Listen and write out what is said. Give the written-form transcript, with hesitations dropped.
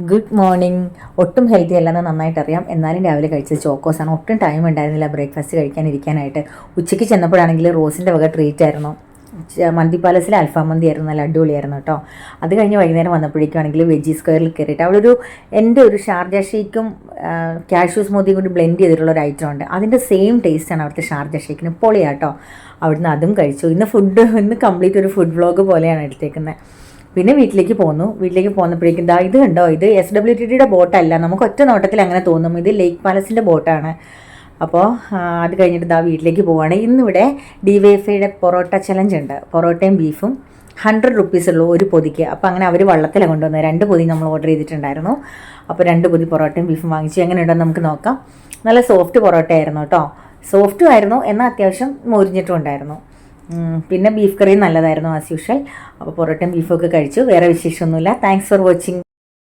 Good morning. ഒട്ടും healthy അല്ലെന്ന് നന്നായിട്ടറിയാം. എന്നാലും രാവിലെ കഴിച്ചത് ചോക്കോസാണ്. ഒട്ടും ടൈം ഉണ്ടായിരുന്നില്ല ബ്രേക്ക്ഫാസ്റ്റ് കഴിക്കാനിരിക്കാനായിട്ട്. ഉച്ചയ്ക്ക് ചെന്നപ്പോഴാണെങ്കിൽ റോസിൻ്റെ വക ട്രീറ്റ് ആയിരുന്നു. മന്തി പാലസിലെ അൽഫാം മന്തി ആയിരുന്നു, നല്ല അടിപൊളിയായിരുന്നു കേട്ടോ. അത് കഴിഞ്ഞ് വൈകുന്നേരം വന്നപ്പോഴേക്കാണെങ്കിൽ വെജി സ്ക്വയറിൽ കയറിയിട്ട് അവിടെ എൻ്റെ ഒരു ഷാർജ ഷേക്കും കാഷ്യൂ സ്മൂത്തിയും കൂടി ബ്ലെൻഡ് ചെയ്തിട്ടുള്ള ഒരു ഐറ്റം ഉണ്ട്. അതിൻ്റെ സെയിം ടേസ്റ്റാണ് അവിടുത്തെ ഷാർജ ഷേക്കിന്. പൊളിയാട്ടോ. അവിടുന്ന് അതും കഴിച്ചു. ഇന്ന് കംപ്ലീറ്റ് ഒരു ഫുഡ് വ്ളോഗ് പോലെയാണ് എടുത്തേക്കുന്നത്. പിന്നെ വീട്ടിലേക്ക് പോന്നു. വീട്ടിലേക്ക് പോന്നപ്പോഴേക്കും ഇത് കണ്ടോ, ഇത് SWTTയുടെ ബോട്ടല്ല. നമുക്ക് ഒറ്റ നോട്ടത്തിൽ അങ്ങനെ തോന്നും. ഇത് ലേക്ക് പാലസിൻ്റെ ബോട്ടാണ്. അപ്പോൾ അത് കഴിഞ്ഞിട്ട് വീട്ടിലേക്ക് പോവുകയാണ്. ഇന്നിവിടെ DYFIയുടെ പൊറോട്ട ചലഞ്ച് ഉണ്ട്. പൊറോട്ടയും ബീഫും 100 rupees ഉള്ളൂ ഒരു പൊതിക്ക്. അപ്പോൾ അങ്ങനെ അവർ വള്ളത്തിലാണ് കൊണ്ടുവന്നത്. 2 പൊതി നമ്മൾ ഓർഡർ ചെയ്തിട്ടുണ്ടായിരുന്നു. അപ്പോൾ 2 പൊതി പൊറോട്ടയും ബീഫും വാങ്ങിച്ചു. എങ്ങനെ ഉണ്ടെന്ന് നമുക്ക് നോക്കാം. നല്ല സോഫ്റ്റ് പൊറോട്ട ആയിരുന്നു കേട്ടോ. സോഫ്റ്റും ആയിരുന്നു, എന്നാൽ അത്യാവശ്യം മൊരിഞ്ഞിട്ടും ഉണ്ടായിരുന്നു. പിന്നെ ബീഫ് കറിയും നല്ലതായിരുന്നു ആസ് യൂഷ്വൽ. അപ്പോൾ പൊറോട്ടയും ബീഫും ഒക്കെ കഴിച്ചു. വേറെ വിശേഷമൊന്നുമില്ല. Thanks for watching.